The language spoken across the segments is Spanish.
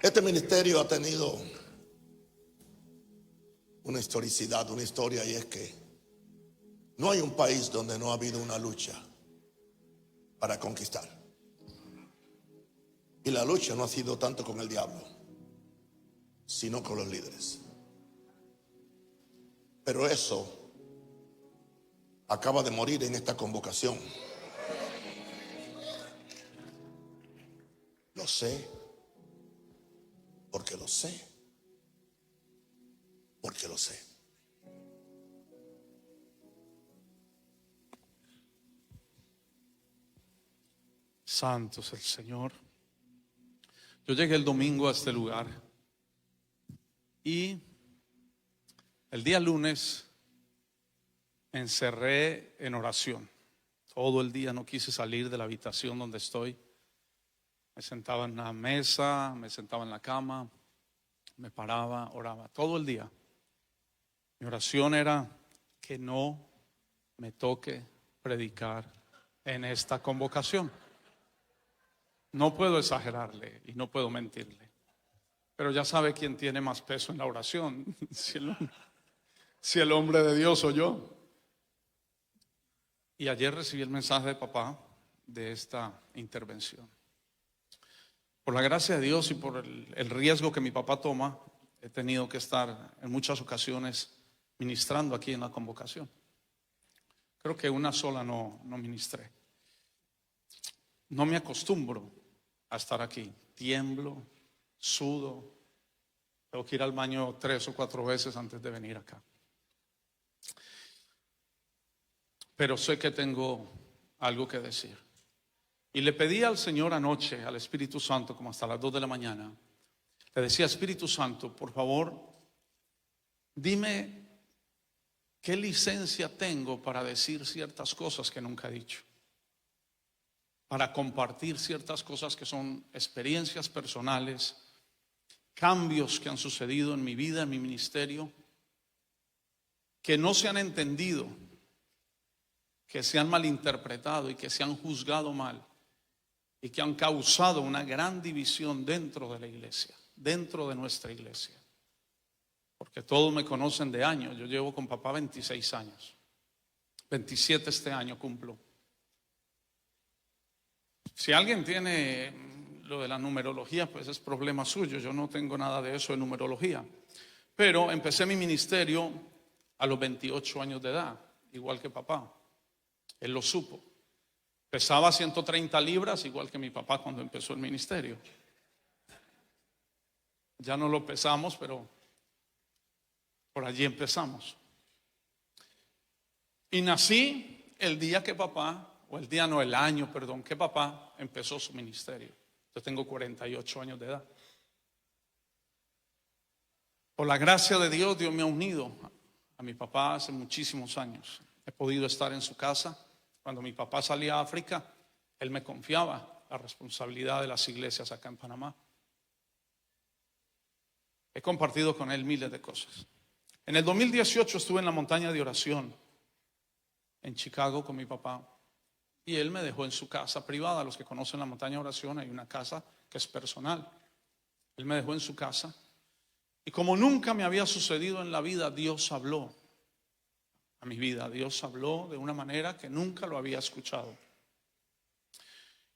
Este ministerio ha tenido una historicidad, una historia, y es que no hay un país donde no ha habido una lucha para conquistar. Y la lucha no ha sido tanto con el diablo, sino con los líderes. Pero eso acaba de morir en esta convocación. Lo sé, porque lo sé, porque lo sé. Santo es el Señor. Yo llegué el domingo a este lugar y el día lunes me encerré en oración. Todo el día no quise salir de la habitación donde estoy. Me sentaba en la mesa, me sentaba en la cama, me paraba, oraba todo el día. Mi oración era que no me toque predicar en esta convocación. No puedo exagerarle y no puedo mentirle, pero ya sabe quién tiene más peso en la oración, si el hombre de Dios o yo. Y ayer recibí el mensaje de papá de esta intervención. Por la gracia de Dios y por el riesgo que mi papá toma, he tenido que estar en muchas ocasiones ministrando aquí en la convocación. Creo que una sola no ministré. No me acostumbro a estar aquí. Tiemblo, sudo. Tengo que ir al baño 3 o 4 veces antes de venir acá. Pero sé que tengo algo que decir. Y le pedí al Señor anoche, al Espíritu Santo, como hasta las 2 de la mañana. Le decía: Espíritu Santo, por favor, dime qué licencia tengo para decir ciertas cosas que nunca he dicho, para compartir ciertas cosas que son experiencias personales, cambios que han sucedido en mi vida, en mi ministerio, que no se han entendido, que se han malinterpretado y que se han juzgado mal y que han causado una gran división dentro de la iglesia, dentro de nuestra iglesia. Porque todos me conocen de años. Yo llevo con papá 26 años. 27 este año cumplo. Si alguien tiene lo de la numerología, pues es problema suyo. Yo no tengo nada de eso de numerología. Pero empecé mi ministerio a los 28 años de edad, igual que papá. Él lo supo. Pesaba 130 libras, igual que mi papá cuando empezó el ministerio. Ya no lo pesamos, pero por allí empezamos. Y nací el día que papá, o el día no, el año, perdón, que papá empezó su ministerio. Yo tengo 48 años de edad. Por la gracia de Dios, Dios me ha unido a mi papá hace muchísimos años. He podido estar en su casa. Cuando mi papá salía a África, él me confiaba la responsabilidad de las iglesias acá en Panamá. He compartido con él miles de cosas. En el 2018 estuve en la montaña de oración en Chicago con mi papá y él me dejó en su casa privada. Los que conocen la montaña de oración, hay una casa que es personal. Él me dejó en su casa y como nunca me había sucedido en la vida, Dios habló a mi vida. Dios habló de una manera que nunca lo había escuchado.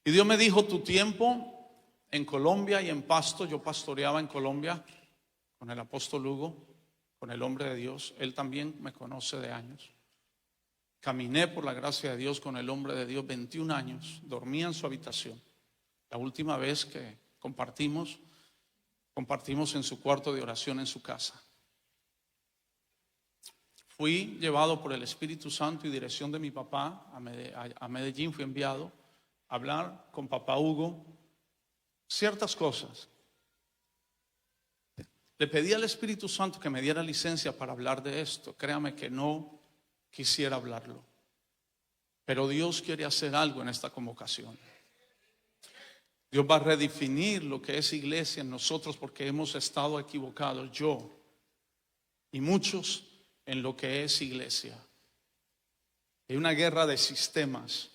Y Dios me dijo: tu tiempo en Colombia y en Pasto. Yo pastoreaba en Colombia con el apóstol Hugo, con el hombre de Dios. Él también me conoce de años. Caminé por la gracia de Dios con el hombre de Dios 21 años. Dormía en su habitación. La última vez que compartimos en su cuarto de oración en su casa. Fui llevado por el Espíritu Santo y dirección de mi papá a Medellín. Fui enviado a hablar con papá Hugo ciertas cosas. Le pedí al Espíritu Santo que me diera licencia para hablar de esto. Créame que no quisiera hablarlo, pero Dios quiere hacer algo en esta convocación. Dios va a redefinir lo que es iglesia en nosotros, porque hemos estado equivocados, yo y muchos, en lo que es iglesia. Hay una guerra de sistemas.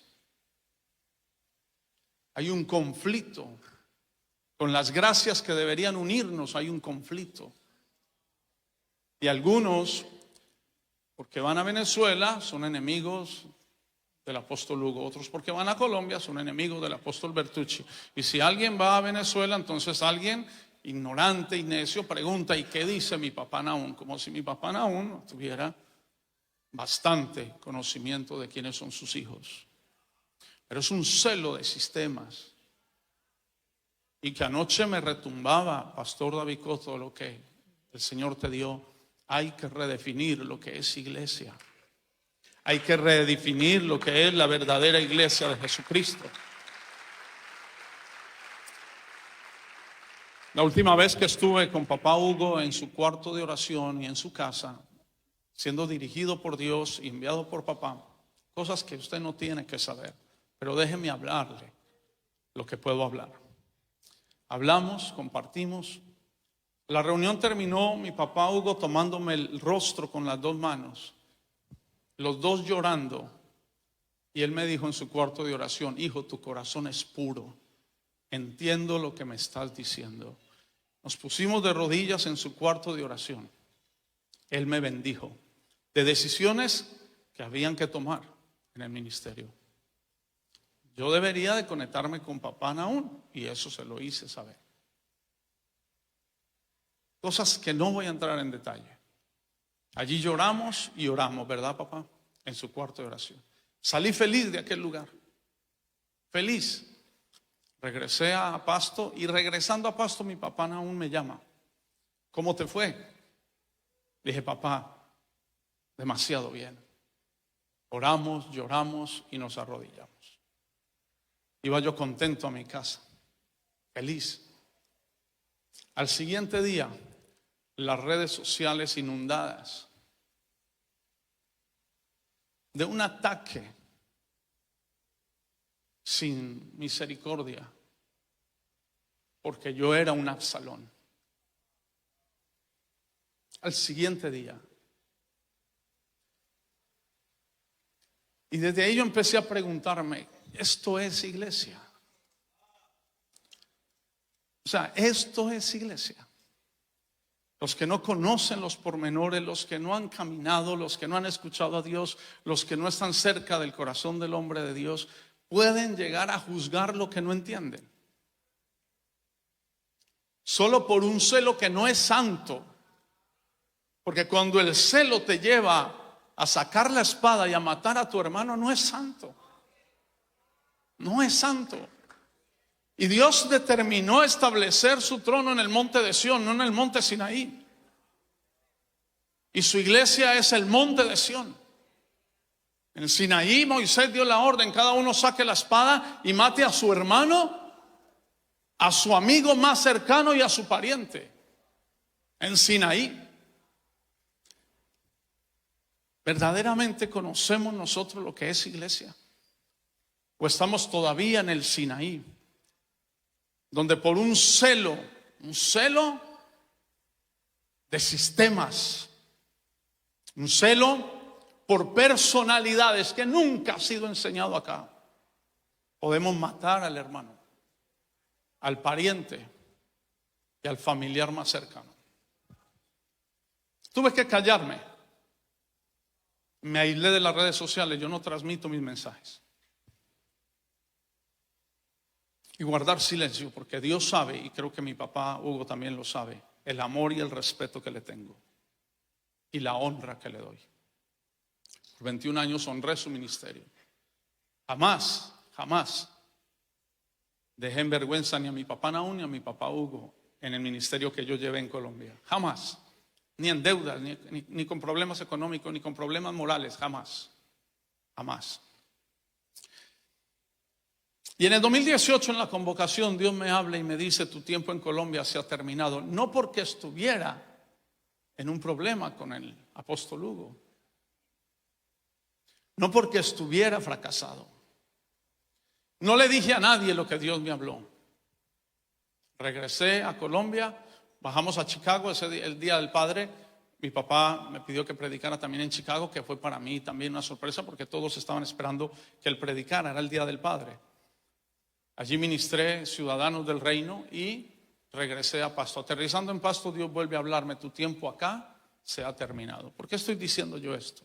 Hay un conflicto Con las gracias que deberían unirnos hay un conflicto. Y algunos, porque van a Venezuela, son enemigos del apóstol Hugo. Otros porque van a Colombia son enemigos del apóstol Bertucci. Y si alguien va a Venezuela, entonces alguien ignorante y necio pregunta: ¿y qué dice mi papá Nahum? Como si mi papá Nahum tuviera bastante conocimiento de quiénes son sus hijos. Pero es un celo de sistemas. Y que anoche me retumbaba, Pastor David Coto, lo que el Señor te dio. Hay que redefinir lo que es iglesia. Hay que redefinir lo que es la verdadera iglesia de Jesucristo. La última vez que estuve con papá Hugo en su cuarto de oración y en su casa, siendo dirigido por Dios y enviado por papá, cosas que usted no tiene que saber, pero déjeme hablarle lo que puedo hablar. Hablamos, compartimos. La reunión terminó, mi papá Hugo tomándome el rostro con las dos manos, los dos llorando, y él me dijo en su cuarto de oración: hijo, tu corazón es puro, entiendo lo que me estás diciendo. Nos pusimos de rodillas en su cuarto de oración. Él me bendijo de decisiones que habían que tomar en el ministerio. Yo debería de conectarme con papá Nahum, y eso se lo hice saber. Cosas que no voy a entrar en detalle. Allí lloramos y oramos, ¿verdad, papá? En su cuarto de oración. Salí feliz de aquel lugar. Feliz. Regresé a Pasto, y regresando a Pasto mi papá Nahum me llama. ¿Cómo te fue? Le dije: papá, demasiado bien. Oramos, lloramos y nos arrodillamos. Iba yo contento a mi casa, feliz. Al siguiente día, las redes sociales inundadas de un ataque sin misericordia, porque yo era un Absalón. Al siguiente día. Y desde ahí yo empecé a preguntarme: ¿esto es iglesia? O sea, ¿esto es iglesia? Los que no conocen los pormenores, los que no han caminado, los que no han escuchado a Dios, los que no están cerca del corazón del hombre de Dios, pueden llegar a juzgar lo que no entienden. Solo por un celo que no es santo. Porque cuando el celo te lleva a sacar la espada y a matar a tu hermano, no es santo. No es santo. Y Dios determinó establecer su trono en el monte de Sión, no en el monte Sinaí. Y su iglesia es el monte de Sión. En Sinaí Moisés dio la orden: cada uno saque la espada y mate a su hermano, a su amigo más cercano y a su pariente. En Sinaí. ¿Verdaderamente conocemos nosotros lo que es iglesia? ¿O estamos todavía en el Sinaí, donde por un celo de sistemas, un celo por personalidades que nunca ha sido enseñado acá, podemos matar al hermano, al pariente y al familiar más cercano? Tuve que callarme. Me aislé de las redes sociales. Yo no transmito mis mensajes. Y guardar silencio, porque Dios sabe, y creo que mi papá Hugo también lo sabe, el amor y el respeto que le tengo y la honra que le doy. Por 21 años honré su ministerio. Jamás dejé en vergüenza ni a mi papá Nahum ni a mi papá Hugo en el ministerio que yo llevé en Colombia. Jamás. Ni en deudas, ni con problemas económicos, ni con problemas morales. Jamás. Y en el 2018, en la convocación, Dios me habla y me dice: tu tiempo en Colombia se ha terminado. No porque estuviera en un problema con el apóstol Hugo, no porque estuviera fracasado. No le dije a nadie lo que Dios me habló. Regresé a Colombia, bajamos a Chicago el día del Padre. Mi papá me pidió que predicara también en Chicago, que fue para mí también una sorpresa, porque todos estaban esperando que él predicara. Era el día del Padre. Allí ministré Ciudadanos del Reino y regresé a Pasto. Aterrizando en Pasto, Dios vuelve a hablarme: tu tiempo acá se ha terminado. ¿Por qué estoy diciendo yo esto?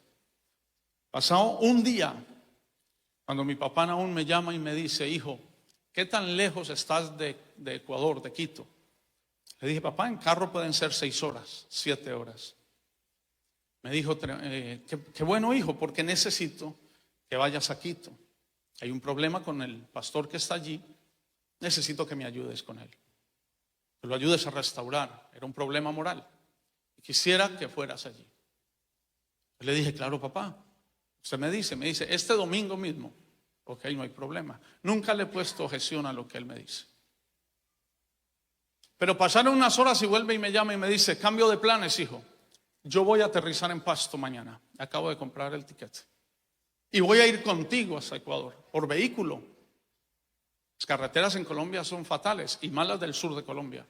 Pasado un día, cuando mi papá aún me llama y me dice: hijo, ¿qué tan lejos estás de Ecuador, de Quito? Le dije: papá, en carro pueden ser 6 horas, 7 horas. Me dijo: qué bueno, hijo, porque necesito que vayas a Quito. Hay un problema con el pastor que está allí. Necesito que me ayudes con él, que lo ayudes a restaurar. Era un problema moral y quisiera que fueras allí. Le dije: claro, papá. Usted me dice, este domingo mismo. Ok, no hay problema. Nunca le he puesto objeción a lo que él me dice. Pero pasaron unas horas y vuelve y me llama y me dice: cambio de planes, hijo. Yo voy a aterrizar en Pasto mañana. Acabo de comprar el tiquete. Y voy a ir contigo hasta Ecuador, por vehículo. Las carreteras en Colombia son fatales, y más las del sur de Colombia.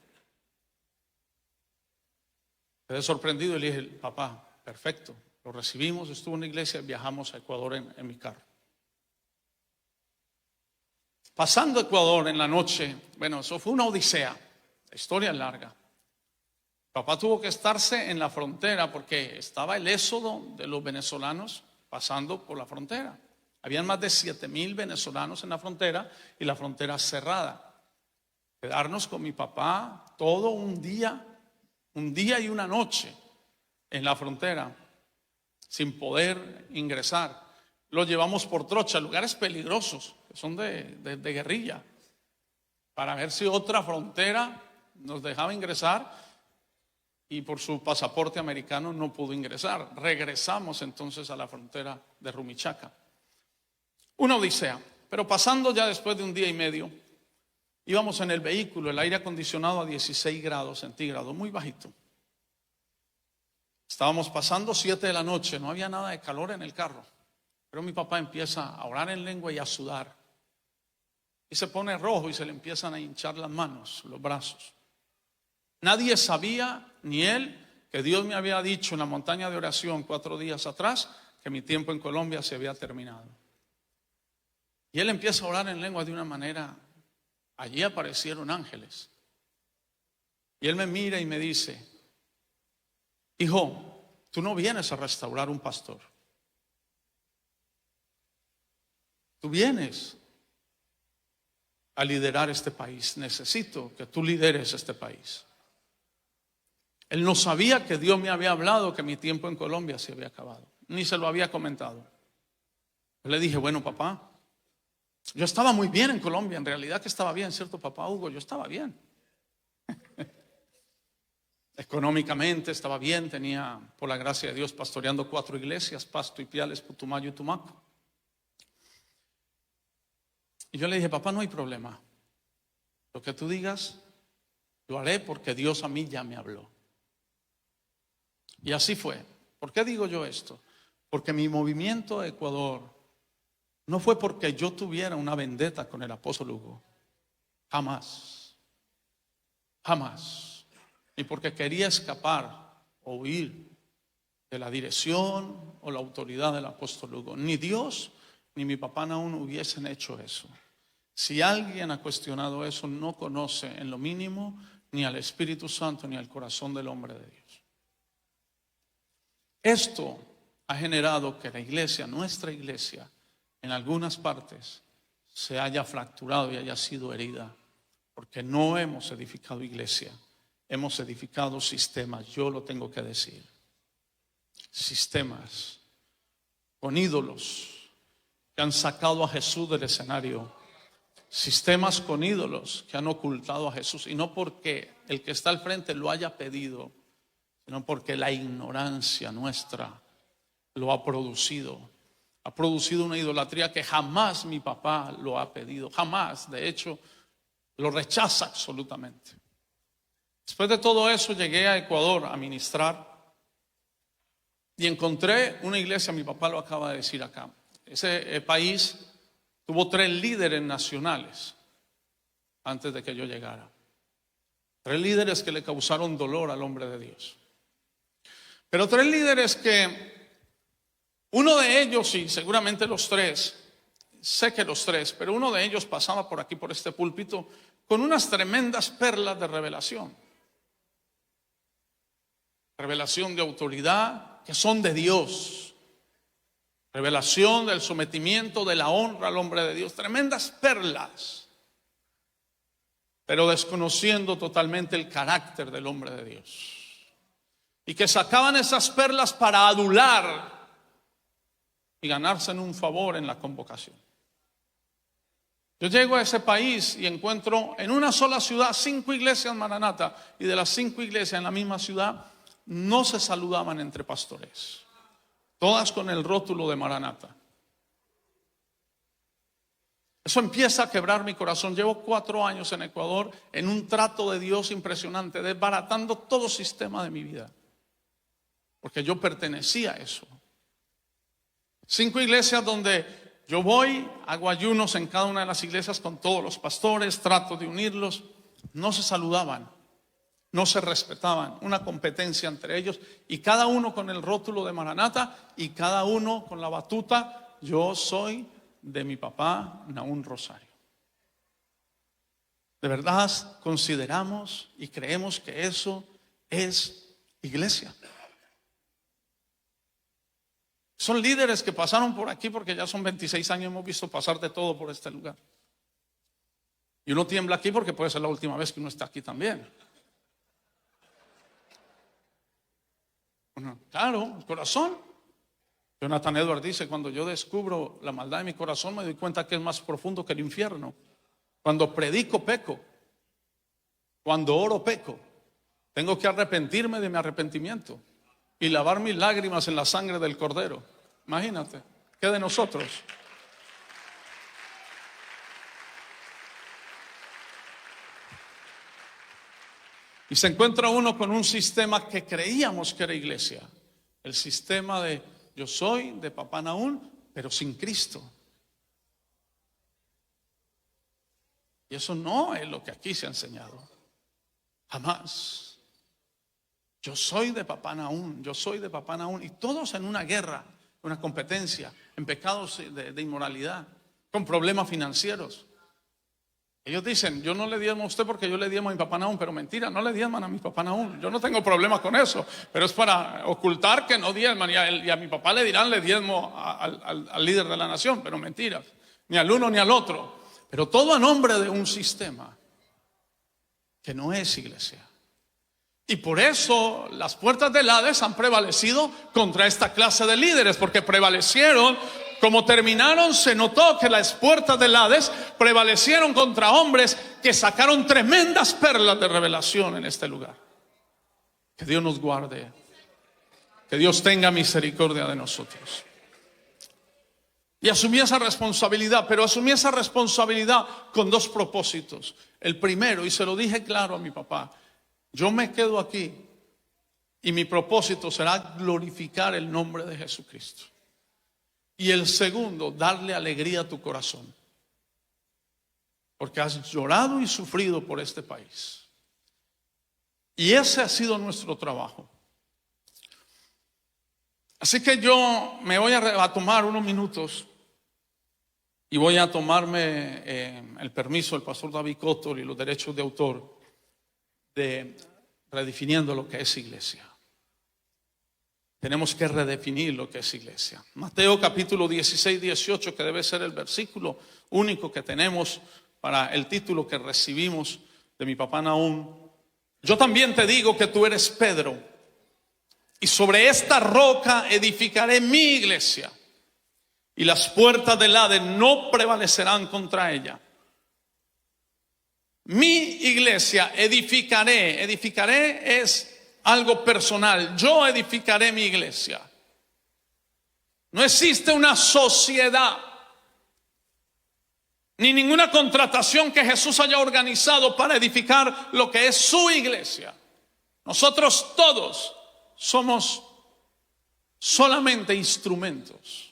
Quedé sorprendido y le dije: papá, perfecto. Lo recibimos, estuvo en la iglesia y viajamos a Ecuador en mi carro. Pasando Ecuador en la noche, bueno, eso fue una odisea. La historia es larga. Papá tuvo que estarse en la frontera porque estaba el éxodo de los venezolanos pasando por la frontera. Habían más de 7,000 venezolanos en la frontera y la frontera cerrada. Quedarnos con mi papá todo un día y una noche en la frontera sin poder ingresar. Lo llevamos por trocha, lugares peligrosos que son de guerrilla, para ver si otra frontera nos dejaba ingresar, y por su pasaporte americano no pudo ingresar. Regresamos entonces a la frontera de Rumichaca. Una odisea, pero pasando ya después de un día y medio, íbamos en el vehículo, el aire acondicionado a 16 grados centígrados, muy bajito. Estábamos pasando 7 de la noche, no había nada de calor en el carro, pero mi papá empieza a orar en lengua y a sudar. Y se pone rojo y se le empiezan a hinchar las manos, los brazos. Nadie sabía, ni él, que Dios me había dicho en la montaña de oración 4 días atrás que mi tiempo en Colombia se había terminado. Y él empieza a orar en lengua de una manera, allí aparecieron ángeles. Y él me mira y me dice: hijo, tú no vienes a restaurar un pastor. Tú vienes a liderar este país. Necesito que tú lideres este país. Él no sabía que Dios me había hablado que mi tiempo en Colombia se había acabado, ni se lo había comentado. Yo le dije: bueno, papá, yo estaba muy bien en Colombia. En realidad que estaba bien, ¿cierto, papá Hugo? Yo estaba bien. Económicamente estaba bien. Tenía, por la gracia de Dios, pastoreando 4 iglesias: Pasto, Ipiales, Putumayo y Tumaco. Y yo le dije: papá, no hay problema. Lo que tú digas, lo haré, porque Dios a mí ya me habló. Y así fue. ¿Por qué digo yo esto? Porque mi movimiento a Ecuador no fue porque yo tuviera una vendetta con el apóstol Hugo. Jamás. Jamás. Ni porque quería escapar o huir de la dirección o la autoridad del apóstol Hugo. Ni Dios ni mi papá aún hubiesen hecho eso. Si alguien ha cuestionado eso, no conoce en lo mínimo ni al Espíritu Santo ni al corazón del hombre de Dios. Esto ha generado que la iglesia, nuestra iglesia, en algunas partes se haya fracturado y haya sido herida, porque no hemos edificado iglesia, hemos edificado sistemas. Yo lo tengo que decir: sistemas con ídolos que han sacado a Jesús del escenario, sistemas con ídolos que han ocultado a Jesús, y no porque el que está al frente lo haya pedido, sino porque la ignorancia nuestra lo ha producido. Ha producido una idolatría que jamás mi papá lo ha pedido, jamás. De hecho, lo rechaza absolutamente. Después de todo eso, llegué a Ecuador a ministrar y encontré una iglesia. Mi papá lo acaba de decir acá. Ese país tuvo 3 líderes nacionales antes de que yo llegara. 3 líderes que le causaron dolor al hombre de Dios. Pero 3 líderes que uno de ellos, y seguramente los 3, sé que los 3, pero uno de ellos pasaba por aquí, por este púlpito, con unas tremendas perlas de revelación. Revelación de autoridad que son de Dios. Revelación del sometimiento, de la honra al hombre de Dios. Tremendas perlas. Pero desconociendo totalmente el carácter del hombre de Dios. Y que sacaban esas perlas para adular y ganarse en un favor en la convocación. Yo llego a ese país y encuentro en una sola ciudad 5 iglesias Maranata, y de las 5 iglesias en la misma ciudad no se saludaban entre pastores, todas con el rótulo de Maranata. Eso empieza a quebrar mi corazón. Llevo 4 años en Ecuador en un trato de Dios impresionante, desbaratando todo sistema de mi vida, porque yo pertenecía a eso. 5 iglesias donde yo voy, hago ayunos en cada una de las iglesias con todos los pastores, trato de unirlos. No se saludaban, no se respetaban, una competencia entre ellos, y cada uno con el rótulo de Maranata y cada uno con la batuta: yo soy de mi papá Nahum Rosario. De verdad consideramos y creemos que eso es iglesia. Son líderes que pasaron por aquí, porque ya son 26 años, hemos visto pasar de todo por este lugar. Y uno tiembla aquí porque puede ser la última vez que uno está aquí también. Claro, el corazón. Jonathan Edwards dice: cuando yo descubro la maldad de mi corazón, me doy cuenta que es más profundo que el infierno. Cuando predico, peco. Cuando oro, peco. Tengo que arrepentirme de mi arrepentimiento y lavar mis lágrimas en la sangre del Cordero. Imagínate, ¿qué de nosotros? Y se encuentra uno con un sistema que creíamos que era iglesia. El sistema de yo soy de papá Nahum, pero sin Cristo. Y eso no es lo que aquí se ha enseñado. Jamás. Yo soy de papá Nahum, yo soy de papá Nahum. Y todos en una guerra, una competencia, en pecados de inmoralidad, con problemas financieros. Ellos dicen: yo no le diezmo a usted porque yo le diezmo a mi papá Nahum. Pero mentira, no le diezman a mi papá Nahum. Yo no tengo problema con eso, pero es para ocultar que no diezman. Y a mi papá le dirán: le diezmo al líder de la nación. Pero mentiras, ni al uno ni al otro. Pero todo a nombre de un sistema que no es iglesia. Y por eso las puertas del Hades han prevalecido contra esta clase de líderes, porque prevalecieron. Como terminaron, se notó que las puertas del Hades prevalecieron contra hombres que sacaron tremendas perlas de revelación en este lugar. Que Dios nos guarde, que Dios tenga misericordia de nosotros. Y asumí esa responsabilidad, pero asumí esa responsabilidad con 2 propósitos. El primero, y se lo dije claro a mi papá: yo me quedo aquí y mi propósito será glorificar el nombre de Jesucristo. Y el segundo, darle alegría a tu corazón, porque has llorado y sufrido por este país. Y ese ha sido nuestro trabajo. Así que yo me voy a tomar unos minutos y voy a tomarme el permiso del pastor David Cótol y los derechos de autor de redefiniendo lo que es iglesia. Tenemos que redefinir lo que es iglesia. Mateo capítulo 16, 18, que debe ser el versículo único que tenemos para el título que recibimos de mi papá Nahum. Yo también te digo que tú eres Pedro, y sobre esta roca edificaré mi iglesia, y las puertas del Hades no prevalecerán contra ella. Mi iglesia edificaré. Edificaré es algo personal. Yo edificaré mi iglesia. No existe una sociedad ni ninguna contratación que Jesús haya organizado para edificar lo que es su iglesia. Nosotros todos somos solamente instrumentos.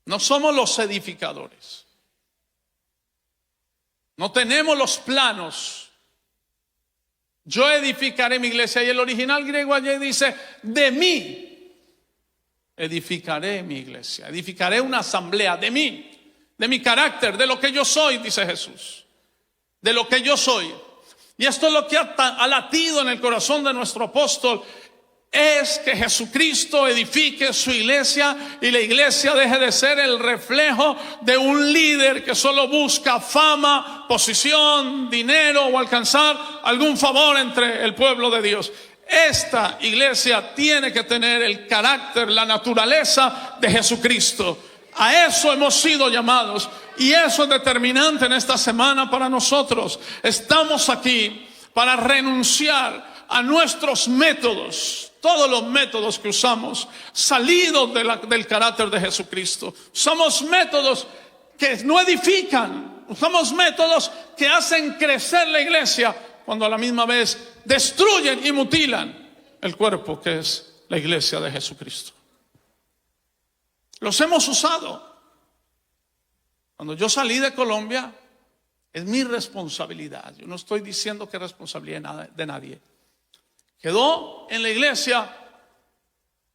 No somos los edificadores. No tenemos los planos. Yo edificaré mi iglesia. Y el original griego allí dice: de mí edificaré mi iglesia. Edificaré una asamblea de mí, de mi carácter, de lo que yo soy, dice Jesús. de lo que yo soy. Y esto es lo que ha latido en el corazón de nuestro apóstol, es que Jesucristo edifique su iglesia y la iglesia deje de ser el reflejo de un líder que solo busca fama, posición, dinero o alcanzar algún favor entre el pueblo de Dios. Esta iglesia tiene que tener el carácter, la naturaleza de Jesucristo. A eso hemos sido llamados y eso es determinante en esta semana para nosotros. Estamos aquí para renunciar a nuestros métodos, todos los métodos que usamos, salidos del carácter de Jesucristo. Usamos métodos que no edifican, usamos métodos que hacen crecer la iglesia, cuando a la misma vez destruyen y mutilan el cuerpo que es la iglesia de Jesucristo. Los hemos usado. Cuando yo salí de Colombia, es mi responsabilidad. Yo no estoy diciendo que es responsabilidad de nadie. Quedó en la iglesia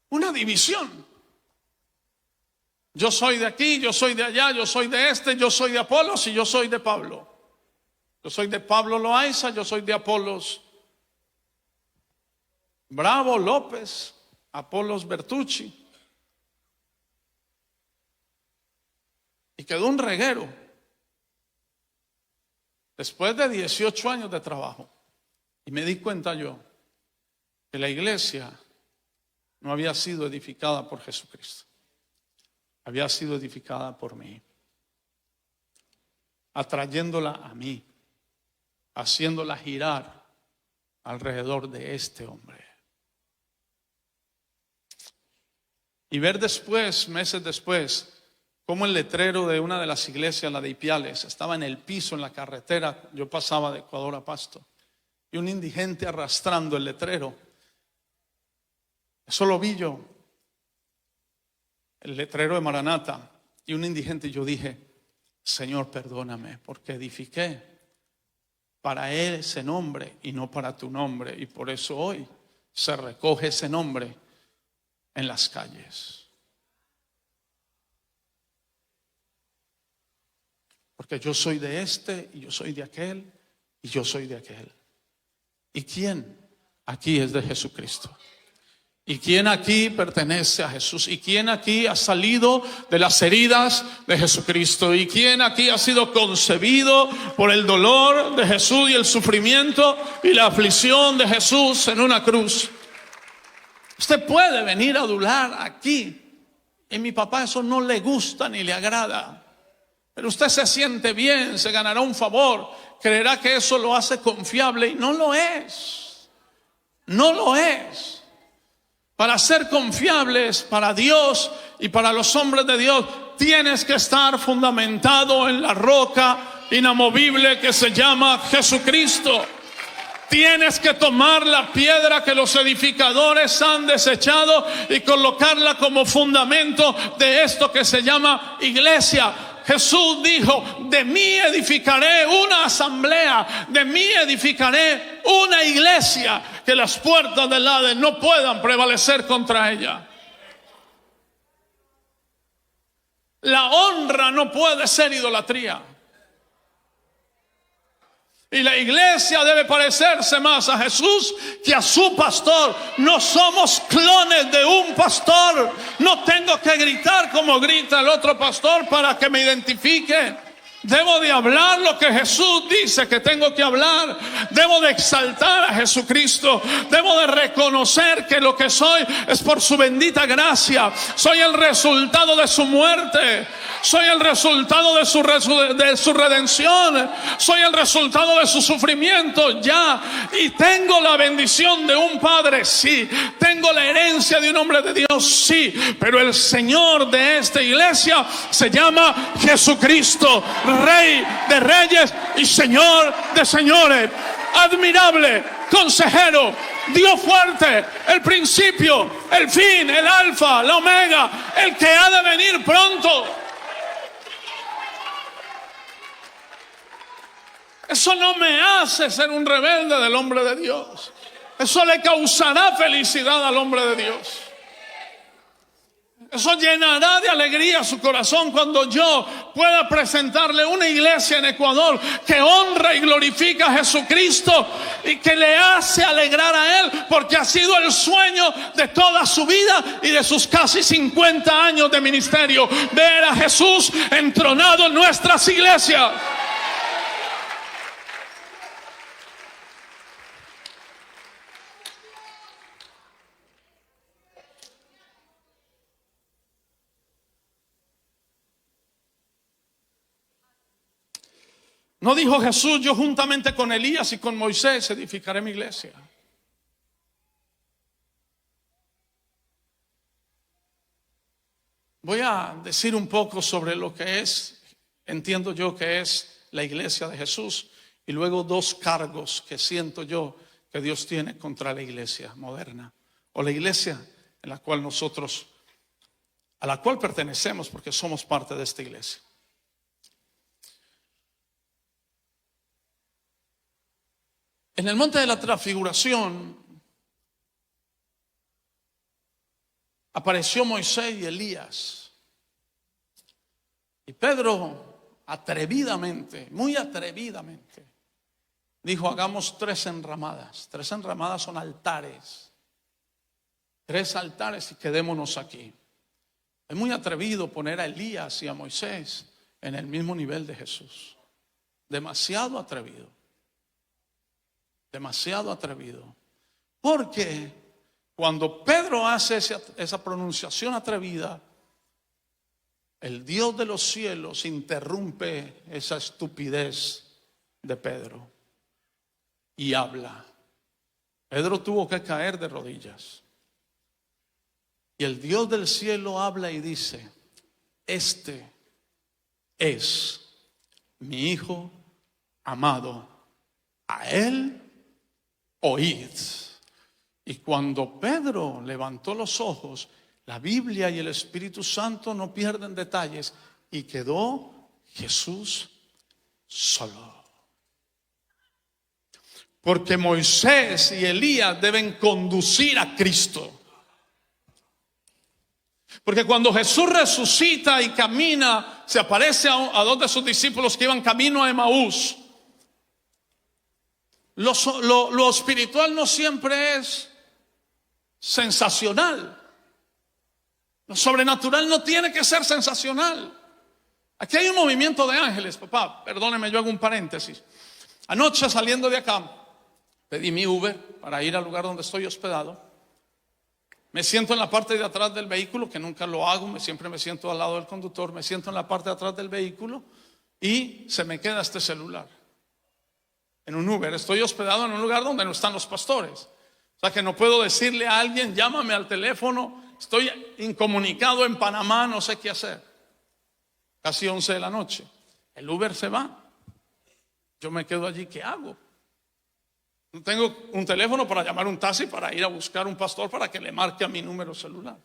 una división. Yo soy de aquí, yo soy de allá, yo soy de este, yo soy de Apolos y yo soy de Pablo. Yo soy de Pablo Loaiza, yo soy de Apolos Bravo López, Apolos Bertucci. Y quedó un reguero. Después de 18 años de trabajo, y me di cuenta yo que la iglesia no había sido edificada por Jesucristo, había sido edificada por mí, atrayéndola a mí, haciéndola girar alrededor de este hombre. Y ver después, meses después, cómo el letrero de una de las iglesias, la de Ipiales, estaba en el piso, en la carretera. Yo pasaba de Ecuador a Pasto, y un indigente arrastrando el letrero. Eso lo vi yo, el letrero de Maranata, y un indigente. Yo dije: Señor, perdóname, porque edifiqué para ese nombre y no para tu nombre, y por eso hoy se recoge ese nombre en las calles. Porque yo soy de este, y yo soy de aquel, y yo soy de aquel. ¿Y quién aquí es de Jesucristo? ¿Y quién aquí pertenece a Jesús? ¿Y quién aquí ha salido de las heridas de Jesucristo? ¿Y quién aquí ha sido concebido por el dolor de Jesús y el sufrimiento y la aflicción de Jesús en una cruz? Usted puede venir a adular aquí, y mi papá eso no le gusta ni le agrada. Pero usted se siente bien, se ganará un favor, creerá que eso lo hace confiable, y no lo es. No lo es. Para ser confiables para Dios y para los hombres de Dios, tienes que estar fundamentado en la roca inamovible que se llama Jesucristo. Tienes que tomar la piedra que los edificadores han desechado y colocarla como fundamento de esto que se llama iglesia. Jesús dijo: de mí edificaré una asamblea, de mí edificaré una iglesia, que las puertas del Hades no puedan prevalecer contra ella. La honra no puede ser idolatría. Y la iglesia debe parecerse más a Jesús que a su pastor. No somos clones de un pastor. No tengo que gritar como grita el otro pastor para que me identifique. Debo de hablar lo que Jesús dice que tengo que hablar. Debo de exaltar a Jesucristo. Debo de reconocer que lo que soy es por su bendita gracia. Soy el resultado de su muerte. Soy el resultado de su redención. Soy el resultado de su sufrimiento, ya. Y tengo la bendición de un Padre, sí. Tengo la herencia de un hombre de Dios, sí. Pero el Señor de esta iglesia se llama Jesucristo, Rey de reyes y Señor de señores. Admirable, consejero, Dios fuerte, el principio, el fin, el alfa, la omega, el que ha de venir pronto. Eso no me hace ser un rebelde del hombre de Dios. Eso le causará felicidad al hombre de Dios. Eso llenará de alegría su corazón cuando yo pueda presentarle una iglesia en Ecuador que honra y glorifica a Jesucristo y que le hace alegrar a Él, porque ha sido el sueño de toda su vida y de sus casi 50 años de ministerio, ver a Jesús entronado en nuestras iglesias. No dijo Jesús: yo juntamente con Elías y con Moisés edificaré mi iglesia. Voy a decir un poco sobre lo que es, entiendo yo que es la iglesia de Jesús, y luego dos cargos que siento yo que Dios tiene contra la iglesia moderna, o la iglesia en la cual nosotros, a la cual pertenecemos porque somos parte de esta iglesia. En el monte de la transfiguración apareció Moisés y Elías. Y Pedro atrevidamente, muy atrevidamente, dijo: hagamos 3 enramadas. 3 enramadas son altares. 3 altares y quedémonos aquí. Es muy atrevido poner a Elías y a Moisés en el mismo nivel de Jesús. Demasiado atrevido. Demasiado atrevido. Porque cuando Pedro hace esa pronunciación atrevida, el Dios de los cielos interrumpe esa estupidez de Pedro y habla. Pedro tuvo que caer de rodillas. Y el Dios del cielo habla y dice: este es mi Hijo amado, a Él oíd. Y cuando Pedro levantó los ojos, la Biblia y el Espíritu Santo no pierden detalles, y quedó Jesús solo. Porque Moisés y Elías deben conducir a Cristo. Porque cuando Jesús resucita y camina, se aparece a 2 de sus discípulos que iban camino a Emaús. Lo espiritual no siempre es sensacional. Lo sobrenatural no tiene que ser sensacional. Aquí hay un movimiento de ángeles, papá. Perdóneme, yo hago un paréntesis. Anoche, saliendo de acá, pedí mi Uber para ir al lugar donde estoy hospedado. Me siento en la parte de atrás del vehículo, que nunca lo hago, siempre me siento al lado del conductor. Me siento en la parte de atrás del vehículo y se me queda este celular. En un Uber, estoy hospedado en un lugar donde no están los pastores. O sea que no puedo decirle a alguien: llámame al teléfono, estoy incomunicado en Panamá, no sé qué hacer. Casi 11 de la noche. El Uber se va. Yo me quedo allí, ¿qué hago? No tengo un teléfono para llamar un taxi, para ir a buscar un pastor para que le marque a mi número celular.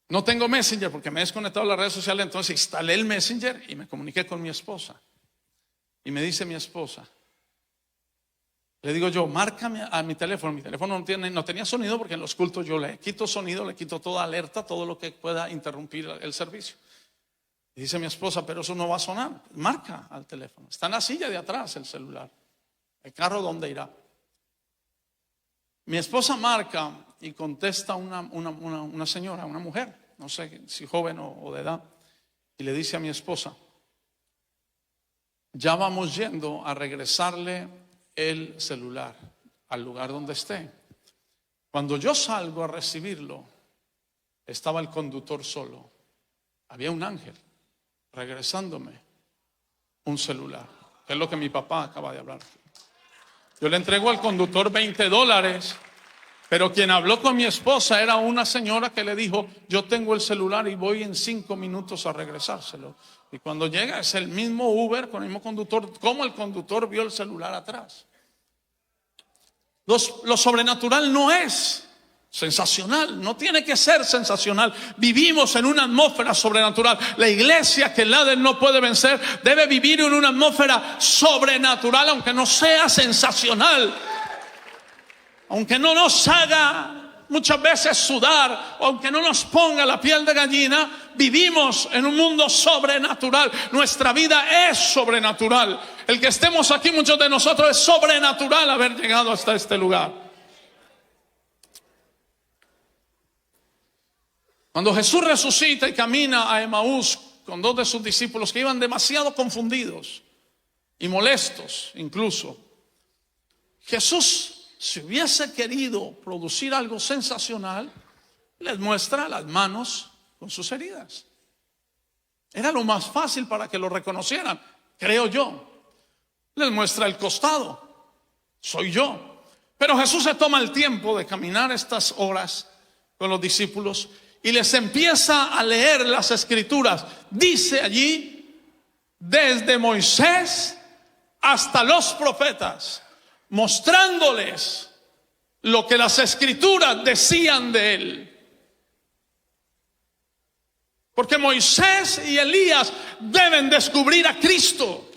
No tengo Messenger porque me he desconectado de las redes sociales. Entonces instalé el Messenger y me comuniqué con mi esposa. Y me dice mi esposa, le digo yo: márcame a mi teléfono. Mi teléfono no tenía sonido, porque en los cultos yo le quito sonido, le quito toda alerta, todo lo que pueda interrumpir el servicio. Y dice mi esposa: pero eso no va a sonar. Marca al teléfono. Está en la silla de atrás el celular. ¿El carro dónde irá? Mi esposa marca y contesta una señora, una mujer, no sé si joven o de edad, y le dice a mi esposa: ya vamos yendo a regresarle el celular al lugar donde esté. Cuando yo salgo a recibirlo, estaba el conductor solo. Había un ángel regresándome un celular, que es lo que mi papá acaba de hablar. Yo le entrego al conductor $20, pero quien habló con mi esposa era una señora que le dijo: yo tengo el celular y voy en 5 minutos a regresárselo. Y cuando llega es el mismo Uber con el mismo conductor. ¿Cómo el conductor vio el celular atrás? Lo sobrenatural no es sensacional, no tiene que ser sensacional. Vivimos en una atmósfera sobrenatural. La iglesia que el Hades no puede vencer debe vivir en una atmósfera sobrenatural, aunque no sea sensacional, aunque no nos haga muchas veces sudar, aunque no nos ponga la piel de gallina, vivimos en un mundo sobrenatural. Nuestra vida es sobrenatural. El que estemos aquí, muchos de nosotros, es sobrenatural haber llegado hasta este lugar. Cuando Jesús resucita y camina a Emaús con 2 de sus discípulos que iban demasiado confundidos y molestos incluso, Jesús, si hubiese querido producir algo sensacional, les muestra las manos con sus heridas. Era lo más fácil para que lo reconocieran, creo yo. Les muestra el costado, soy yo. Pero Jesús se toma el tiempo de caminar estas horas con los discípulos y les empieza a leer las escrituras. Dice allí, desde Moisés hasta los profetas, mostrándoles lo que las escrituras decían de él. Porque Moisés y Elías deben descubrir a Cristo.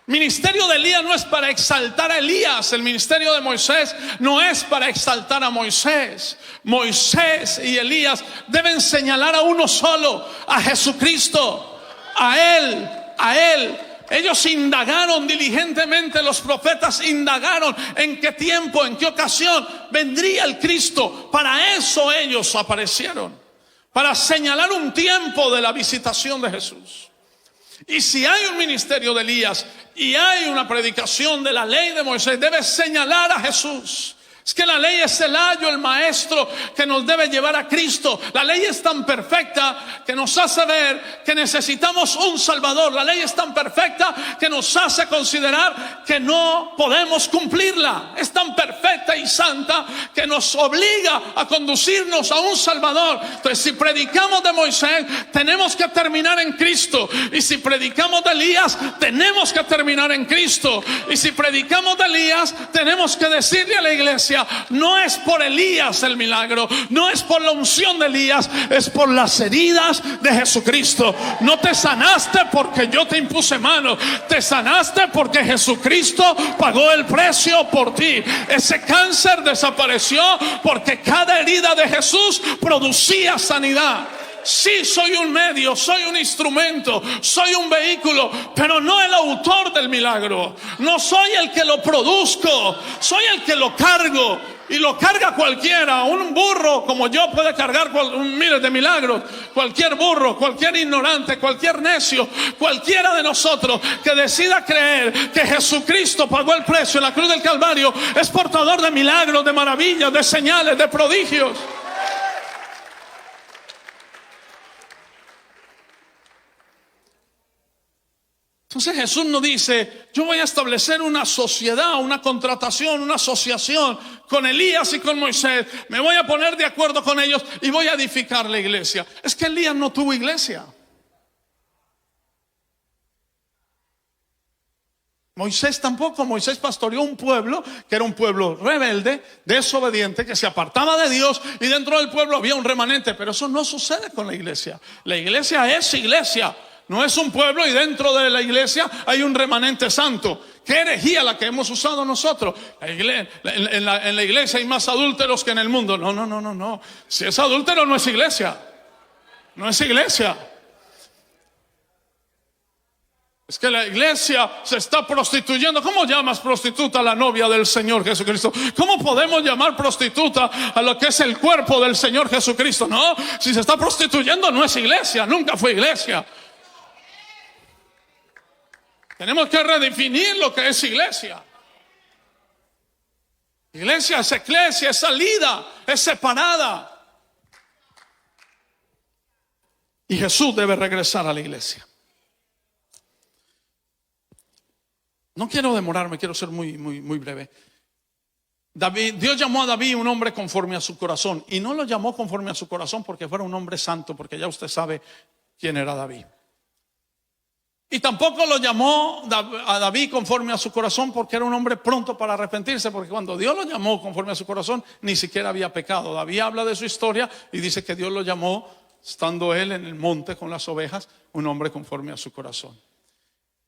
El ministerio de Elías no es para exaltar a Elías. El ministerio de Moisés no es para exaltar a Moisés. Moisés y Elías deben señalar a uno solo, a Jesucristo, a Él. Ellos indagaron diligentemente, los profetas indagaron en qué tiempo, en qué ocasión vendría el Cristo. Para eso ellos aparecieron, para señalar un tiempo de la visitación de Jesús. Y si hay un ministerio de Elías y hay una predicación de la ley de Moisés, debe señalar a Jesús. Es que la ley es el ayo, el maestro que nos debe llevar a Cristo. La ley es tan perfecta que nos hace ver que necesitamos un Salvador. La ley es tan perfecta que nos hace considerar que no podemos cumplirla. Es tan perfecta y santa que nos obliga a conducirnos a un Salvador. Entonces, si predicamos de Moisés, tenemos que terminar en Cristo. Y si predicamos de Elías, tenemos que terminar en Cristo. Y si predicamos de Elías, tenemos que decirle a la iglesia: no es por Elías el milagro, no es por la unción de Elías, es por las heridas de Jesucristo. No te sanaste porque yo te impuse mano, te sanaste porque Jesucristo pagó el precio por ti. Ese cáncer desapareció porque cada herida de Jesús producía sanidad. Sí, soy un medio, soy un instrumento, soy un vehículo, pero no el autor del milagro. No soy el que lo produzco, soy el que lo cargo. Y lo carga cualquiera. Un burro como yo puede cargar miles de milagros. Cualquier burro, cualquier ignorante, cualquier necio, cualquiera de nosotros que decida creer que Jesucristo pagó el precio en la cruz del Calvario es portador de milagros, de maravillas, de señales, de prodigios. Entonces Jesús no dice: yo voy a establecer una sociedad, una contratación, una asociación con Elías y con Moisés. Me voy a poner de acuerdo con ellos y voy a edificar la iglesia. Es que Elías no tuvo iglesia. Moisés tampoco. Moisés pastoreó un pueblo que era un pueblo rebelde, desobediente, que se apartaba de Dios, y dentro del pueblo había un remanente. Pero eso no sucede con la iglesia. La iglesia es iglesia. No es un pueblo y dentro de la iglesia hay un remanente santo. Qué herejía la que hemos usado nosotros. En la iglesia hay más adúlteros que en el mundo. No. Si es adúltero no es iglesia. No es iglesia. Es que la iglesia se está prostituyendo. ¿Cómo llamas prostituta a la novia del Señor Jesucristo? ¿Cómo podemos llamar prostituta a lo que es el cuerpo del Señor Jesucristo? No, si se está prostituyendo no es iglesia, nunca fue iglesia. Tenemos que redefinir lo que es iglesia. Iglesia es eclesia, es salida, es separada. Y Jesús debe regresar a la iglesia. No quiero demorarme, quiero ser muy breve. Dios llamó a David un hombre conforme a su corazón. Y no lo llamó conforme a su corazón porque fuera un hombre santo, porque ya usted sabe quién era David. Y tampoco lo llamó a David conforme a su corazón porque era un hombre pronto para arrepentirse, porque cuando Dios lo llamó conforme a su corazón ni siquiera había pecado. David habla de su historia y dice que Dios lo llamó, estando él en el monte con las ovejas, un hombre conforme a su corazón.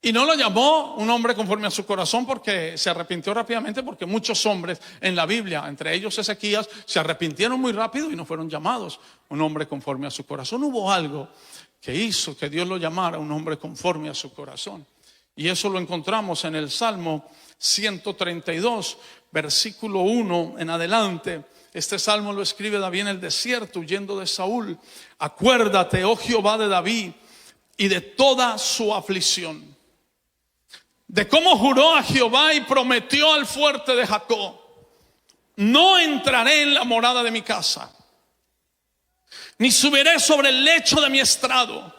Y no lo llamó un hombre conforme a su corazón porque se arrepintió rápidamente, porque muchos hombres en la Biblia, entre ellos Ezequías, se arrepintieron muy rápido y no fueron llamados un hombre conforme a su corazón. Hubo algo que hizo que Dios lo llamara un hombre conforme a su corazón. Y eso lo encontramos en el Salmo 132, versículo 1 en adelante. Este salmo lo escribe David en el desierto, huyendo de Saúl. Acuérdate, oh Jehová, de David y de toda su aflicción, de cómo juró a Jehová y prometió al fuerte de Jacob: no entraré en la morada de mi casa, ni subiré sobre el lecho de mi estrado.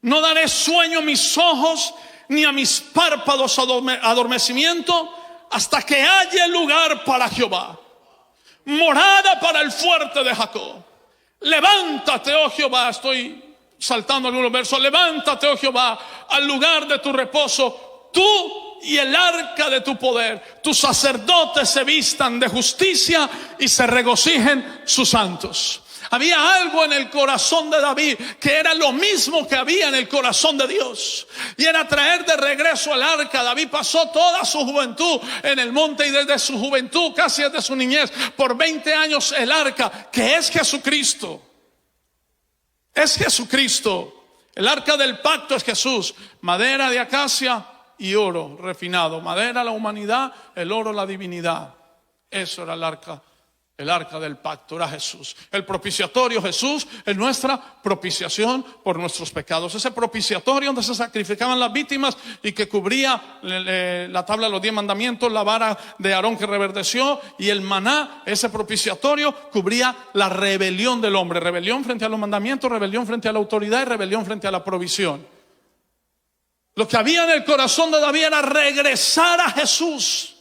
No daré sueño a mis ojos, ni a mis párpados adormecimiento, hasta que haya lugar para Jehová, morada para el fuerte de Jacob. Levántate, oh Jehová. Estoy saltando algunos versos. Levántate, oh Jehová, al lugar de tu reposo, tú y el arca de tu poder. Tus sacerdotes se vistan de justicia y se regocijen sus santos. Había algo en el corazón de David que era lo mismo que había en el corazón de Dios, y era traer de regreso el arca. David pasó toda su juventud en el monte, y desde su juventud, casi desde su niñez, por 20 años el arca, que es Jesucristo. Es Jesucristo. El arca del pacto es Jesús. Madera de acacia y oro refinado. Madera la humanidad, el oro la divinidad. Eso era el arca del pacto, era Jesús. El propiciatorio, Jesús es nuestra propiciación por nuestros pecados. Ese propiciatorio donde se sacrificaban las víctimas y que cubría la tabla de los 10 mandamientos, la vara de Aarón que reverdeció, y el maná. Ese propiciatorio cubría la rebelión del hombre: rebelión frente a los mandamientos, rebelión frente a la autoridad y rebelión frente a la provisión. Lo que había en el corazón de David era regresar a Jesús,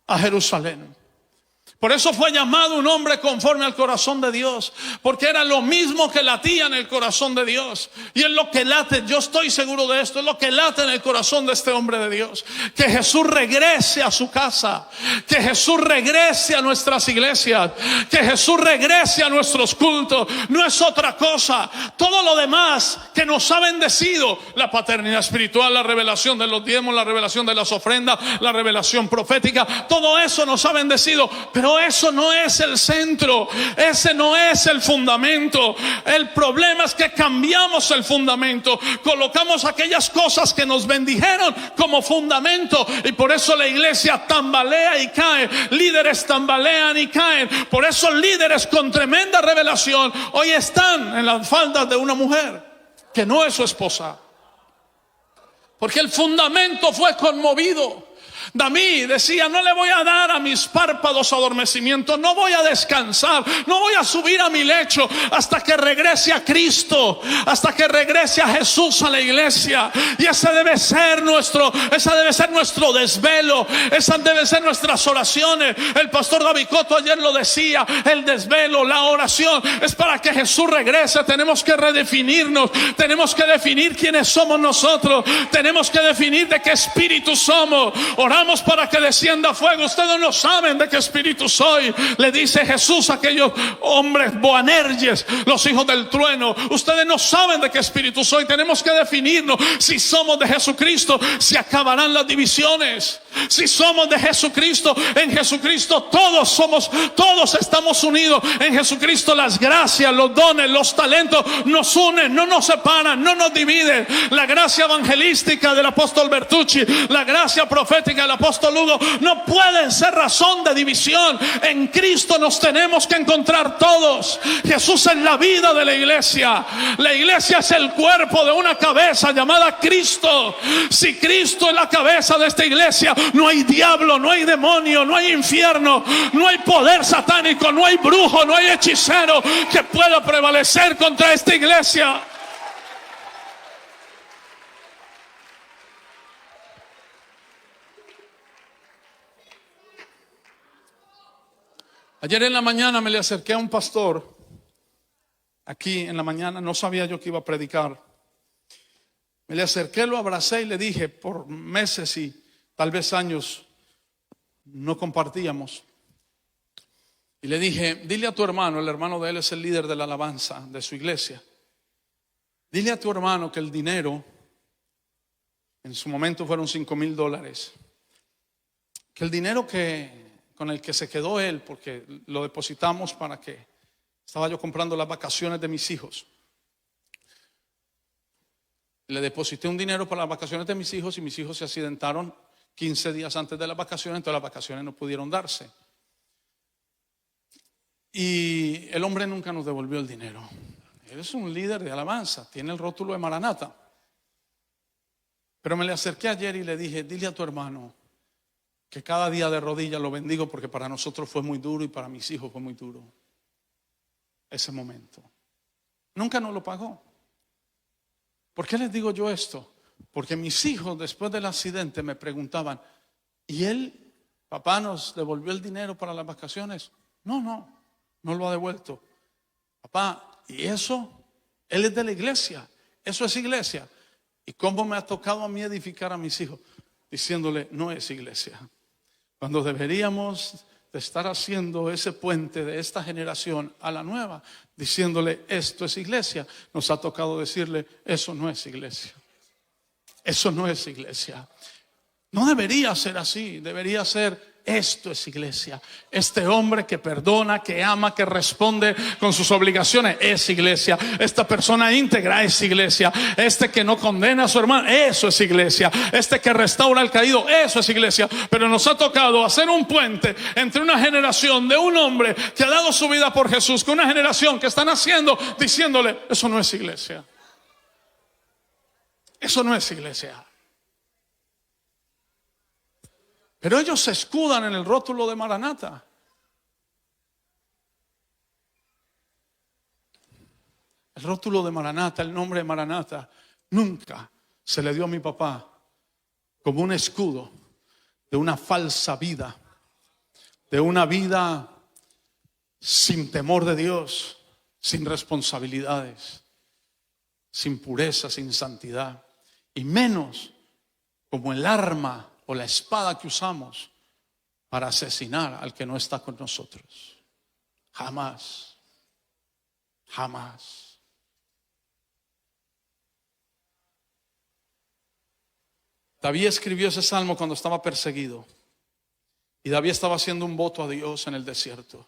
a Jerusalén. Por eso fue llamado un hombre conforme al corazón de Dios, porque era lo mismo que latía en el corazón de Dios. Y es lo que late, yo estoy seguro de esto, es lo que late en el corazón de este hombre de Dios: que Jesús regrese a su casa, que Jesús regrese a nuestras iglesias, que Jesús regrese a nuestros cultos. No es otra cosa. Todo lo demás que nos ha bendecido, la paternidad espiritual, la revelación de los diezmos, la revelación de las ofrendas, la revelación profética, todo eso nos ha bendecido, pero eso no es el centro, ese no es el fundamento. El problema es que cambiamos el fundamento, colocamos aquellas cosas que nos bendijeron como fundamento, y por eso la iglesia tambalea y cae, líderes tambalean y caen. Por eso líderes con tremenda revelación hoy están en las faldas de una mujer que no es su esposa, porque el fundamento fue conmovido. David decía: no le voy a dar a mis párpados adormecimiento, no voy a descansar, no voy a subir a mi lecho hasta que regrese a Cristo, hasta que regrese a Jesús a la iglesia. Y ese debe ser nuestro desvelo, esas deben ser nuestras oraciones. El pastor David Cotto ayer lo decía: el desvelo, la oración es para que Jesús regrese. Tenemos que redefinirnos, tenemos que definir quiénes somos nosotros, tenemos que definir de qué espíritu somos. Oramos para que descienda fuego. Ustedes no saben de qué espíritu soy, le dice Jesús a aquellos hombres Boanerges, los hijos del trueno. Ustedes no saben de qué espíritu soy. Tenemos que definirnos. Si somos de Jesucristo, se acabarán las divisiones. Si somos de Jesucristo, en Jesucristo todos estamos unidos. En Jesucristo las gracias, los dones, los talentos nos unen, no nos separan, no nos dividen. La gracia evangelística del apóstol Bertucci, la gracia profética del apóstol Hugo, no pueden ser razón de división. En Cristo nos tenemos que encontrar todos. Jesús es la vida de la iglesia. La iglesia es el cuerpo de una cabeza llamada Cristo. Si Cristo es la cabeza de esta iglesia, no hay diablo, no hay demonio, no hay infierno, no hay poder satánico, no hay brujo, no hay hechicero que pueda prevalecer contra esta iglesia. Ayer en la mañana me le acerqué a un pastor, aquí en la mañana, no sabía yo que iba a predicar. Me le acerqué, lo abracé y le dije, por meses y tal vez años no compartíamos. Y le dije: dile a tu hermano, el hermano de él es el líder de la alabanza de su iglesia. Dile a tu hermano que el dinero En su momento fueron $5,000. Que el dinero con el que se quedó él, porque lo depositamos para que estaba yo comprando las vacaciones de mis hijos. Le deposité un dinero para las vacaciones de mis hijos y mis hijos se accidentaron 15 días antes de las vacaciones, entonces las vacaciones no pudieron darse. Y el hombre nunca nos devolvió el dinero. Él es un líder de alabanza, tiene el rótulo de Maranata. Pero me le acerqué ayer y le dije, dile a tu hermano que cada día de rodillas lo bendigo, porque para nosotros fue muy duro y para mis hijos fue muy duro ese momento. Nunca nos lo pagó. ¿Por qué les digo yo esto? Porque mis hijos después del accidente me preguntaban, ¿y él, papá, nos devolvió el dinero para las vacaciones? No lo ha devuelto. Papá, ¿y eso? Él es de la iglesia, eso es iglesia. ¿Y cómo me ha tocado a mí edificar a mis hijos? Diciéndole, no es iglesia. Cuando deberíamos de estar haciendo ese puente de esta generación a la nueva, diciéndole, esto es iglesia, nos ha tocado decirle, eso no es iglesia. Eso no es iglesia. No debería ser así, debería ser, esto es iglesia. Este hombre que perdona, que ama, que responde con sus obligaciones, es iglesia. Esta persona íntegra es iglesia. Este que no condena a su hermano, eso es iglesia. Este que restaura al caído, eso es iglesia. Pero nos ha tocado hacer un puente entre una generación de un hombre que ha dado su vida por Jesús, con una generación que están haciendo, diciéndole, eso no es iglesia. Eso no es iglesia. Pero ellos se escudan en el rótulo de Maranata. El rótulo de Maranata, el nombre de Maranata, nunca se le dio a mi papá como un escudo de una falsa vida, de una vida sin temor de Dios, sin responsabilidades, sin pureza, sin santidad, y menos como el arma o la espada que usamos para asesinar al que no está con nosotros. Jamás, jamás. David escribió ese salmo cuando estaba perseguido, y David estaba haciendo un voto a Dios en el desierto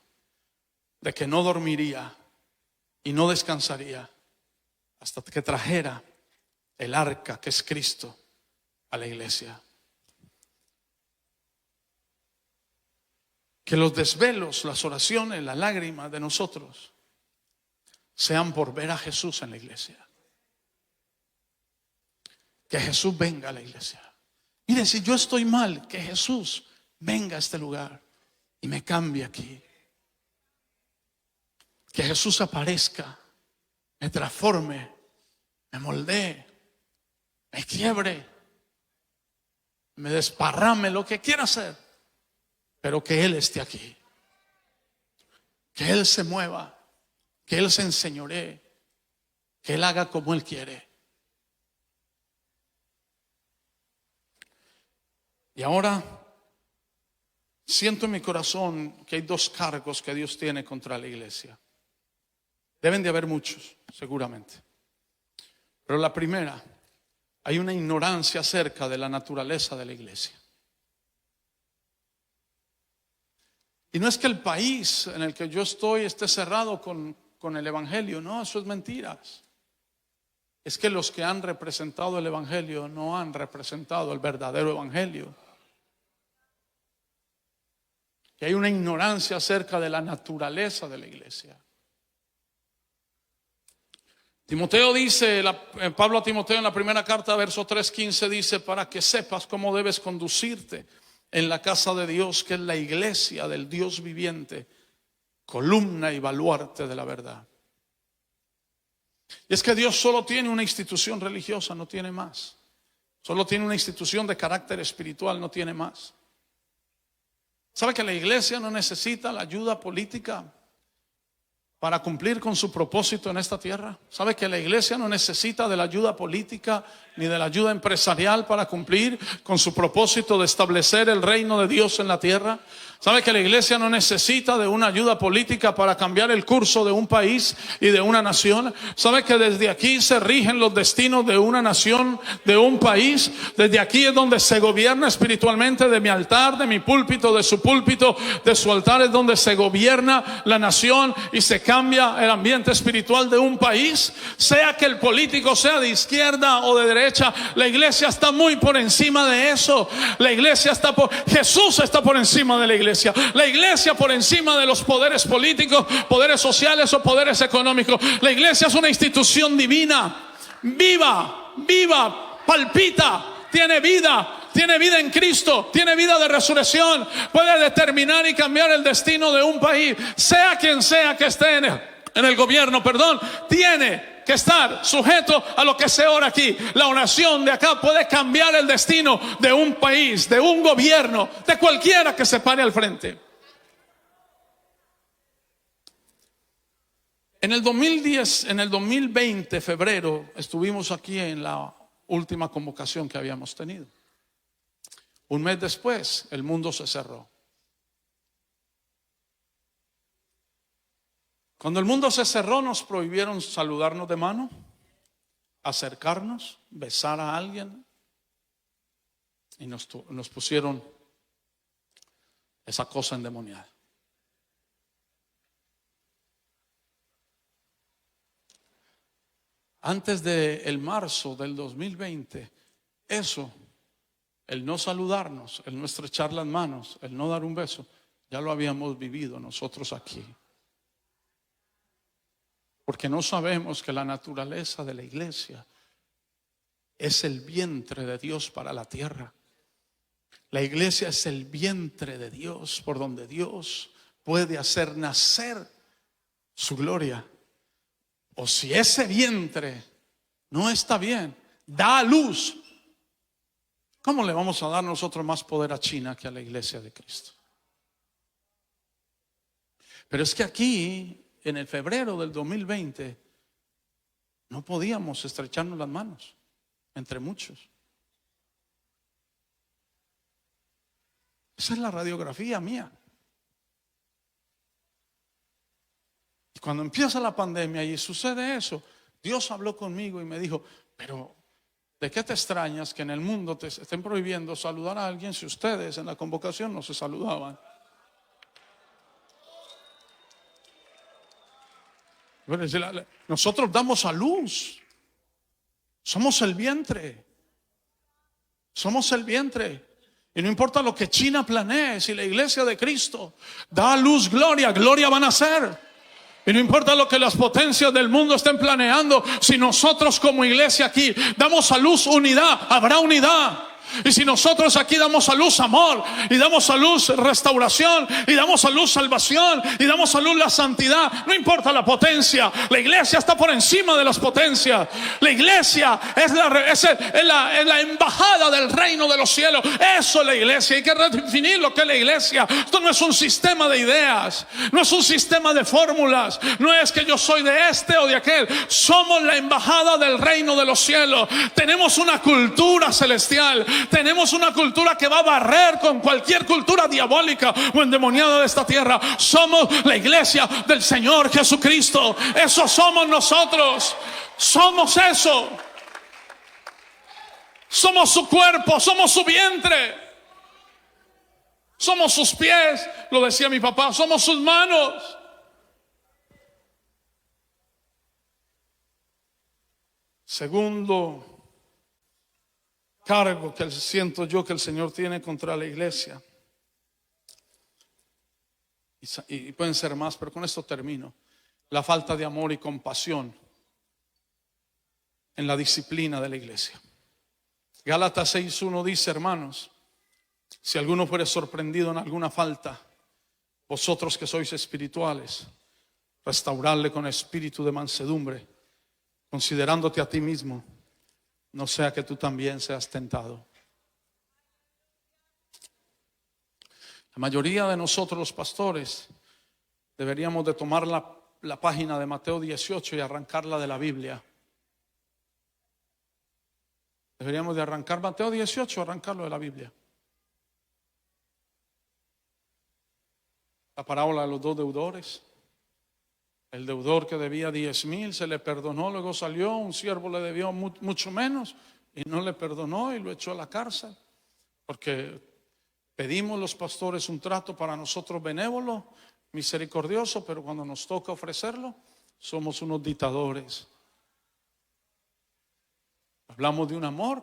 de que no dormiría y no descansaría hasta que trajera el arca, que es Cristo, a la iglesia. Que los desvelos, las oraciones, las lágrimas de nosotros sean por ver a Jesús en la iglesia. Que Jesús venga a la iglesia. Mire, si yo estoy mal, que Jesús venga a este lugar y me cambie aquí. Que Jesús aparezca, me transforme, me moldee, me quiebre, me desparrame, lo que quiera hacer. Pero que Él esté aquí, que Él se mueva, que Él se enseñoree, que Él haga como Él quiere. Y ahora siento en mi corazón que hay dos cargos que Dios tiene contra la iglesia. Deben de haber muchos, seguramente. Pero la primera, hay una ignorancia acerca de la naturaleza de la iglesia. Y no es que el país en el que yo estoy esté cerrado con el evangelio, no, eso es mentiras. Es que los que han representado el evangelio no han representado el verdadero evangelio. Y hay una ignorancia acerca de la naturaleza de la iglesia. Timoteo dice, Pablo a Timoteo en la primera carta, verso 3:15 dice, para que sepas cómo debes conducirte en la casa de Dios, que es la iglesia del Dios viviente, columna y baluarte de la verdad. Y es que Dios solo tiene una institución religiosa, no tiene más. Solo tiene una institución de carácter espiritual, no tiene más. ¿Sabe que la iglesia no necesita la ayuda política para cumplir con su propósito en esta tierra? ¿Sabe que la iglesia no necesita de la ayuda política ni de la ayuda empresarial para cumplir con su propósito de establecer el reino de Dios en la tierra? ¿Sabe que la iglesia no necesita de una ayuda política para cambiar el curso de un país y de una nación? ¿Sabe que desde aquí se rigen los destinos de una nación, de un país? Desde aquí es donde se gobierna espiritualmente, de mi altar, de mi púlpito, de su púlpito, de su altar, es donde se gobierna la nación y se cambia el ambiente espiritual de un país. Sea que el político sea de izquierda o de derecha, la iglesia está muy por encima de eso. La iglesia está Jesús está por encima de la iglesia. La iglesia por encima de los poderes políticos, poderes sociales o poderes económicos. La iglesia es una institución divina, viva, palpita, tiene vida en Cristo, tiene vida de resurrección, puede determinar y cambiar el destino de un país. Sea quien sea que esté en el gobierno, tiene que estar sujeto a lo que se ora aquí. La oración de acá puede cambiar el destino de un país, de un gobierno, de cualquiera que se pare al frente. En el 2020, febrero, estuvimos aquí en la última convocación que habíamos tenido. Un mes después, el mundo se cerró. Cuando el mundo se cerró, nos prohibieron saludarnos de mano, acercarnos, besar a alguien, y nos pusieron esa cosa endemoniada. Antes del marzo del 2020, eso, el no saludarnos, el no estrechar las manos, el no dar un beso, ya lo habíamos vivido nosotros aquí. Porque no sabemos que la naturaleza de la iglesia es el vientre de Dios para la tierra. La iglesia es el vientre de Dios por donde Dios puede hacer nacer su gloria. O si ese vientre no está bien, da a luz, ¿cómo le vamos a dar nosotros más poder a China que a la iglesia de Cristo? Pero es que aquí, en el febrero del 2020, no podíamos estrecharnos las manos entre muchos. Esa es la radiografía mía. Y cuando empieza la pandemia y sucede eso, Dios habló conmigo y me dijo: pero ¿de qué te extrañas que en el mundo te estén prohibiendo saludar a alguien si ustedes en la convocación no se saludaban? Nosotros damos a luz. Somos el vientre. Somos el vientre. Y no importa lo que China planee, si la iglesia de Cristo da a luz gloria, gloria van a ser. Y no importa lo que las potencias del mundo estén planeando, si nosotros como iglesia aquí damos a luz unidad, habrá unidad. Y si nosotros aquí damos a luz amor, y damos a luz restauración, y damos a luz salvación, y damos a luz la santidad, no importa la potencia, la iglesia está por encima de las potencias. La iglesia es la embajada del reino de los cielos. Eso es la iglesia. Hay que redefinir lo que es la iglesia. Esto no es un sistema de ideas, no es un sistema de fórmulas, no es que yo soy de este o de aquel. Somos la embajada del reino de los cielos. Tenemos una cultura celestial. Tenemos una cultura que va a barrer con cualquier cultura diabólica o endemoniada de esta tierra. Somos la iglesia del Señor Jesucristo. Eso somos nosotros. Somos eso. Somos su cuerpo, somos su vientre. Somos sus pies, lo decía mi papá, somos sus manos. Segundo cargo que siento yo que el Señor tiene contra la iglesia, y pueden ser más, pero con esto termino: la falta de amor y compasión en la disciplina de la iglesia. Gálatas 6:1 dice: hermanos, si alguno fuere sorprendido en alguna falta, vosotros que sois espirituales, restauradle con espíritu de mansedumbre, considerándote a ti mismo, no sea que tú también seas tentado. La mayoría de nosotros los pastores deberíamos de tomar la la página de Mateo 18 y arrancarla de la Biblia. Deberíamos de arrancar Mateo 18, arrancarlo de la Biblia. La parábola de los dos deudores. El deudor que debía 10,000 se le perdonó, luego salió, un siervo le debió mucho menos y no le perdonó y lo echó a la cárcel. Porque pedimos los pastores un trato para nosotros benévolo, misericordioso, pero cuando nos toca ofrecerlo, somos unos dictadores. Hablamos de un amor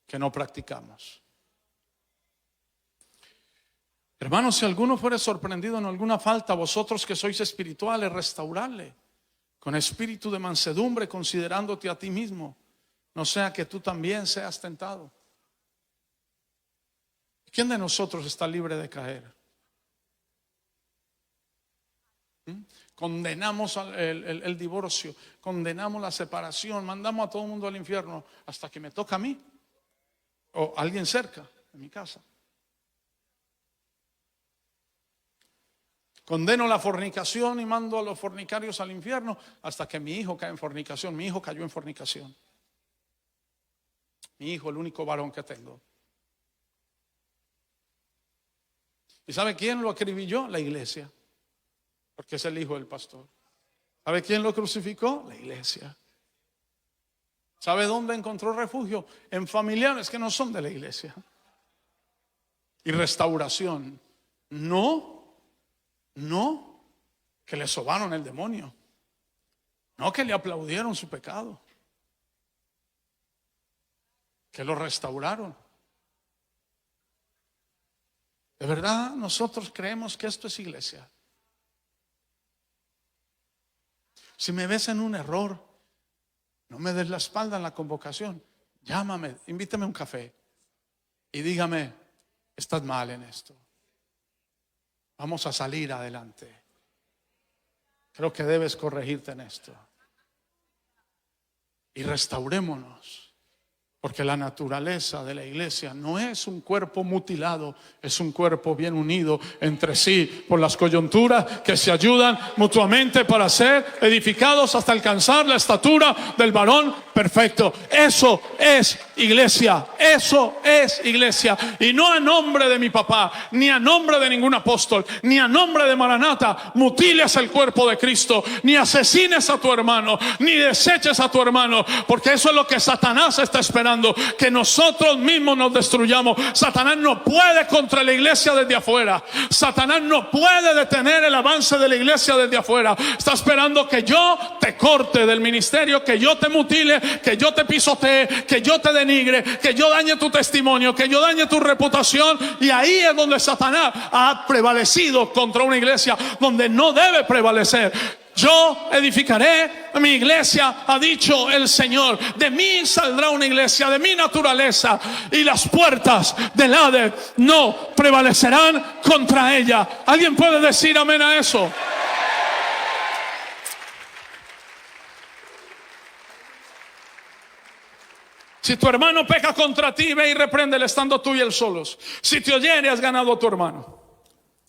que no practicamos. Hermanos, si alguno fuere sorprendido en alguna falta, vosotros que sois espirituales, restaurarle con espíritu de mansedumbre, considerándote a ti mismo, no sea que tú también seas tentado. ¿Quién de nosotros está libre de caer? Condenamos el divorcio, condenamos la separación, mandamos a todo el mundo al infierno hasta que me toca a mí o a alguien cerca de mi casa. Condeno la fornicación y mando a los fornicarios al infierno hasta que mi hijo cae en fornicación. Mi hijo cayó en fornicación. Mi hijo, el único varón que tengo. ¿Y sabe quién lo acribilló? La iglesia. Porque es el hijo del pastor. ¿Sabe quién lo crucificó? La iglesia. ¿Sabe dónde encontró refugio? En familiares que no son de la iglesia. Y restauración. No que le sobaron el demonio. No que le aplaudieron su pecado. Que lo restauraron. De verdad, nosotros creemos que esto es iglesia. Si me ves en un error, no me des la espalda en la convocación. Llámame, invítame a un café y dígame, estás mal en esto. Vamos a salir adelante. Creo que debes corregirte en esto. Y restaurémonos. Porque la naturaleza de la iglesia no es un cuerpo mutilado, es un cuerpo bien unido entre sí por las coyunturas que se ayudan mutuamente para ser edificados hasta alcanzar la estatura del varón perfecto. Eso es iglesia, eso es iglesia. Y no a nombre de mi papá, ni a nombre de ningún apóstol, ni a nombre de Maranata, mutiles el cuerpo de Cristo, ni asesines a tu hermano, ni deseches a tu hermano, porque eso es lo que Satanás está esperando. Que nosotros mismos nos destruyamos. Satanás no puede contra la iglesia desde afuera. Satanás no puede detener el avance de la iglesia desde afuera. Está esperando que yo te corte del ministerio, que yo te mutile, que yo te pisotee, que yo te denigre, que yo dañe tu testimonio, que yo dañe tu reputación. Y ahí es donde Satanás ha prevalecido contra una iglesia donde no debe prevalecer. Yo edificaré mi iglesia, ha dicho el Señor. De mí saldrá una iglesia de mi naturaleza, y las puertas del Hades no prevalecerán contra ella. ¿Alguien puede decir amén a eso? Si tu hermano peca contra ti, ve y repréndele estando tú y él solos. Si te oyere, has ganado a tu hermano.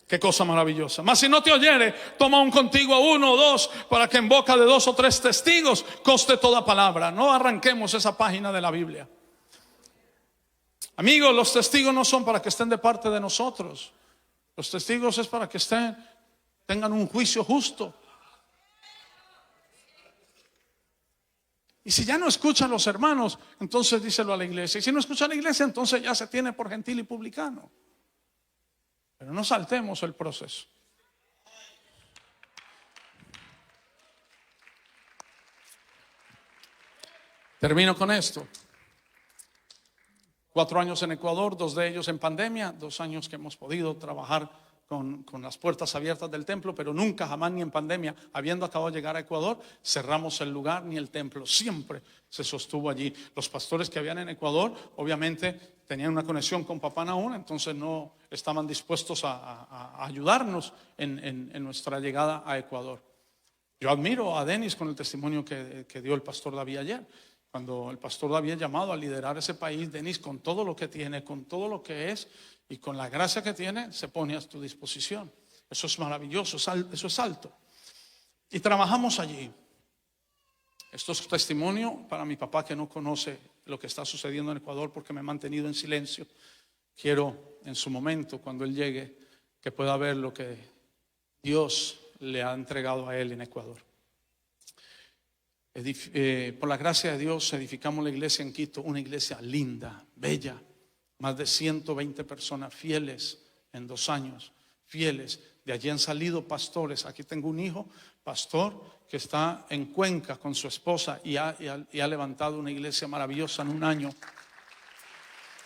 Qué cosa maravillosa. Mas si no te oyere, toma un contigo a uno o dos, para que en boca de 2 o 3 testigos conste toda palabra. No arranquemos esa página de la Biblia. Amigos, los testigos no son para que estén de parte de nosotros. Los testigos es para que tengan un juicio justo. Y si ya no escuchan los hermanos, entonces díselo a la iglesia. Y si no escucha a la iglesia, entonces ya se tiene por gentil y publicano. Pero no saltemos el proceso. Termino con esto. 4 años en Ecuador, 2 de ellos en pandemia, 2 años que hemos podido trabajar con las puertas abiertas del templo, pero nunca, jamás, ni en pandemia, habiendo acabado de llegar a Ecuador, cerramos el lugar ni el templo. Siempre se sostuvo allí. Los pastores que habían en Ecuador, obviamente, tenían una conexión con Papá Nahum, entonces no estaban dispuestos a ayudarnos en nuestra llegada a Ecuador. Yo admiro a Denis con el testimonio que dio el pastor David ayer. Cuando el pastor David es llamado a liderar ese país, Denis, con todo lo que tiene, con todo lo que es y con la gracia que tiene, se pone a tu disposición. Eso es maravilloso, eso es alto. Y trabajamos allí. Esto es testimonio para mi papá que no conoce lo que está sucediendo en Ecuador porque me he mantenido en silencio. Quiero en su momento, cuando él llegue, que pueda ver lo que Dios le ha entregado a él en Ecuador. Por la gracia de Dios edificamos la iglesia en Quito, una iglesia linda, bella, más de 120 personas fieles en 2 años, fieles. De allí han salido pastores. Aquí tengo un hijo, pastor, que está en Cuenca con su esposa y ha levantado una iglesia maravillosa en 1 año.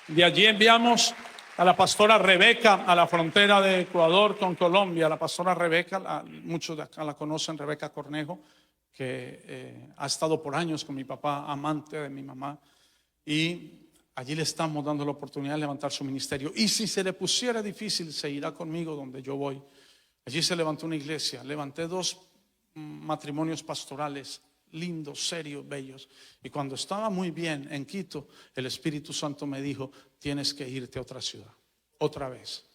De allí enviamos a la pastora Rebeca a la frontera de Ecuador con Colombia. La pastora Rebeca, muchos de acá la conocen, Rebeca Cornejo, que ha estado por años con mi papá, amante de mi mamá, y allí le estamos dando la oportunidad de levantar su ministerio. Y si se le pusiera difícil, se irá conmigo donde yo voy. Allí se levantó una iglesia, levanté 2 matrimonios pastorales, lindos, serios, bellos. Y cuando estaba muy bien en Quito, el Espíritu Santo me dijo: tienes que irte a otra ciudad, otra vez.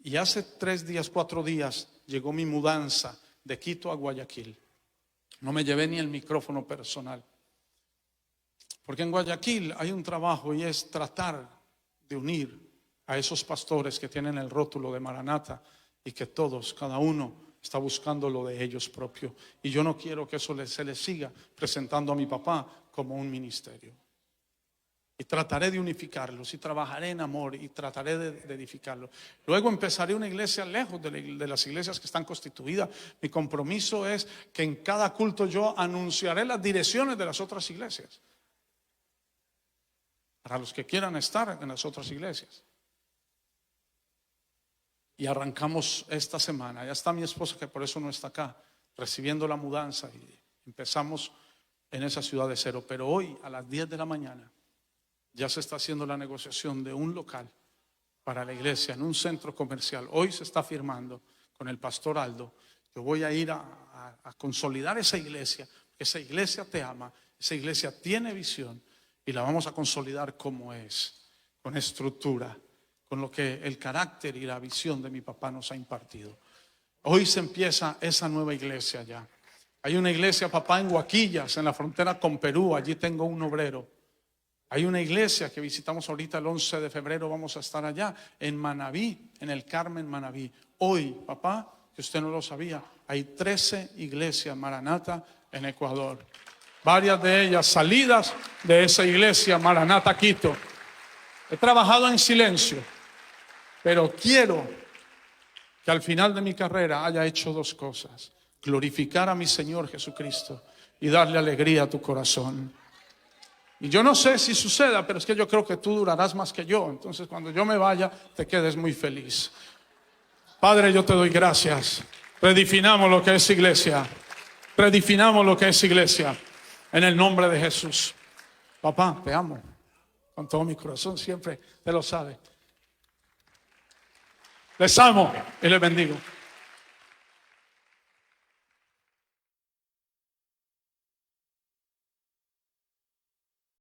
Y hace 3 días, 4 días, llegó mi mudanza de Quito a Guayaquil. No me llevé ni el micrófono personal. Porque en Guayaquil hay un trabajo y es tratar de unir a esos pastores que tienen el rótulo de Maranata y que todos, cada uno, está buscando lo de ellos propio. Y yo no quiero que eso se les siga presentando a mi papá como un ministerio. Y trataré de unificarlos y trabajaré en amor y trataré de edificarlos. Luego empezaré una iglesia lejos de las iglesias que están constituidas. Mi compromiso es que en cada culto yo anunciaré las direcciones de las otras iglesias, para los que quieran estar en las otras iglesias. Y arrancamos esta semana. Ya está mi esposa, que por eso no está acá, recibiendo la mudanza, y empezamos en esa ciudad de cero. Pero hoy a las 10 de la mañana ya se está haciendo la negociación de un local para la iglesia en un centro comercial. Hoy se está firmando con el pastor Aldo. Yo voy a ir a consolidar esa iglesia, porque esa iglesia te ama, esa iglesia tiene visión, y la vamos a consolidar como es, con estructura, con lo que el carácter y la visión de mi papá nos ha impartido. Hoy se empieza esa nueva iglesia ya. Hay una iglesia, papá, en Huaquillas, en la frontera con Perú. Allí tengo un obrero. Hay una iglesia que visitamos ahorita el 11 de febrero, vamos a estar allá, en Manabí, en el Carmen Manabí. Hoy, papá, que usted no lo sabía, hay 13 iglesias Maranata en Ecuador. Varias de ellas salidas de esa iglesia Maranata Quito. He trabajado en silencio, pero quiero que al final de mi carrera haya hecho 2 cosas: glorificar a mi Señor Jesucristo y darle alegría a tu corazón. Y yo no sé si suceda, pero es que yo creo que tú durarás más que yo. Entonces, cuando yo me vaya, te quedes muy feliz. Padre, yo te doy gracias. Redefinamos lo que es iglesia. Redefinamos lo que es iglesia. En el nombre de Jesús. Papá, te amo con todo mi corazón, siempre te lo sabe. Les amo y les bendigo.